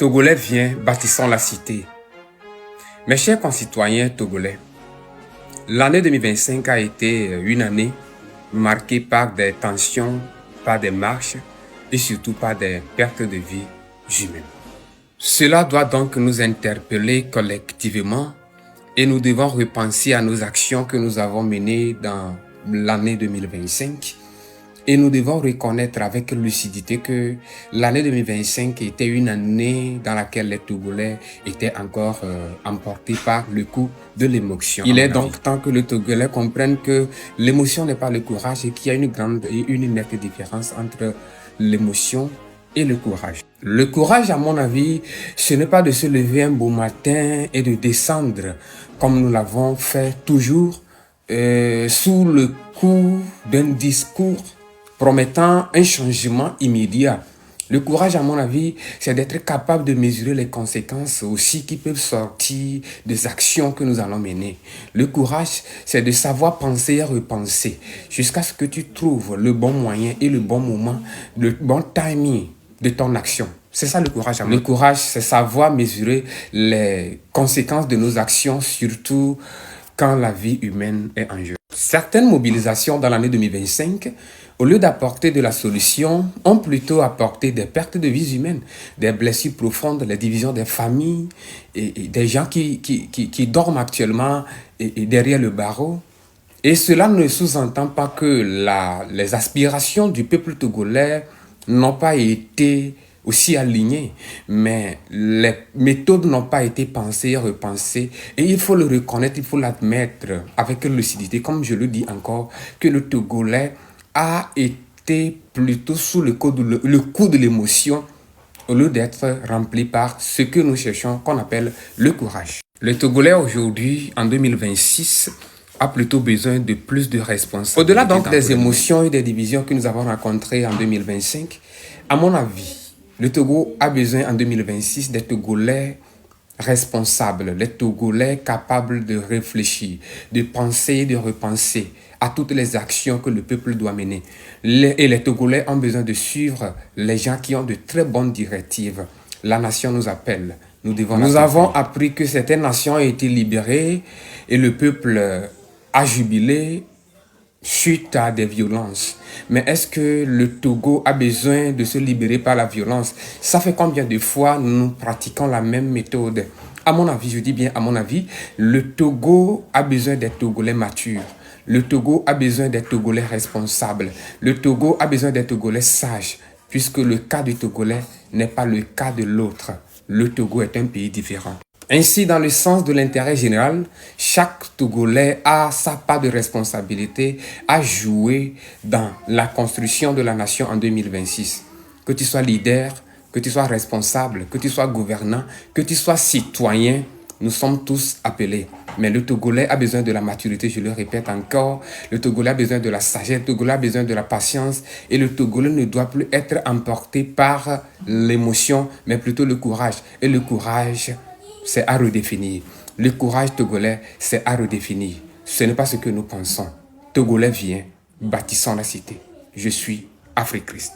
Togolais vient, bâtissons la cité. Mes chers concitoyens togolais, l'année 2025 a été une année marquée par des tensions, par des marches et surtout par des pertes de vie humaines. Cela doit donc nous interpeller collectivement et nous devons repenser à nos actions que nous avons menées dans l'année 2025. Et nous devons reconnaître avec lucidité que l'année 2025 était une année dans laquelle les Togolais étaient encore emportés par le coup de l'émotion. Il est donc temps que les Togolais comprennent que l'émotion n'est pas le courage et qu'il y a une grande et une nette différence entre l'émotion et le courage. Le courage, à mon avis, ce n'est pas de se lever un beau matin et de descendre comme nous l'avons fait toujours sous le coup d'un discours promettant un changement immédiat. Le courage, à mon avis, c'est d'être capable de mesurer les conséquences aussi qui peuvent sortir des actions que nous allons mener. Le courage, c'est de savoir penser et repenser jusqu'à ce que tu trouves le bon moyen et le bon moment, le bon timing de ton action. C'est ça le courage. Le courage, c'est savoir mesurer les conséquences de nos actions, surtout quand la vie humaine est en jeu. Certaines mobilisations dans l'année 2025, au lieu d'apporter de la solution, ont plutôt apporté des pertes de vies humaines, des blessures profondes, les divisions des familles, et des gens qui dorment actuellement et derrière le barreau. Et cela ne sous-entend pas que les aspirations du peuple togolais n'ont pas été aussi alignées, mais les méthodes n'ont pas été pensées, repensées, et il faut le reconnaître, il faut l'admettre avec lucidité, comme je le dis encore, que le Togolais a été plutôt sous le coup de l'émotion au lieu d'être rempli par ce que nous cherchons, qu'on appelle le courage. Le Togolais aujourd'hui, en 2026, a plutôt besoin de plus de responsabilités. Au-delà donc des émotions et des divisions que nous avons rencontrées en 2025, à mon avis, le Togo a besoin en 2026 des Togolais responsables, les Togolais capables de réfléchir, de penser et de repenser à toutes les actions que le peuple doit mener. Et les Togolais ont besoin de suivre les gens qui ont de très bonnes directives. La nation nous appelle. Nous avons appris que certaines nations ont été libérées et le peuple a jubilé suite à des violences. Mais est-ce que le Togo a besoin de se libérer par la violence? Ça fait combien de fois nous pratiquons la même méthode? À mon avis, je dis bien à mon avis, le Togo a besoin des Togolais matures. Le Togo a besoin des Togolais responsables. Le Togo a besoin des Togolais sages, puisque le cas du Togolais n'est pas le cas de l'autre. Le Togo est un pays différent. Ainsi, dans le sens de l'intérêt général, chaque Togolais a sa part de responsabilité à jouer dans la construction de la nation en 2026. Que tu sois leader, que tu sois responsable, que tu sois gouvernant, que tu sois citoyen, nous sommes tous appelés. Mais le Togolais a besoin de la maturité, je le répète encore. Le Togolais a besoin de la sagesse, le Togolais a besoin de la patience. Et le Togolais ne doit plus être emporté par l'émotion, mais plutôt le courage. Et le courage, c'est à redéfinir. Le courage togolais, c'est à redéfinir. Ce n'est pas ce que nous pensons. Togolais vient, bâtissons la cité. Je suis Africhrist.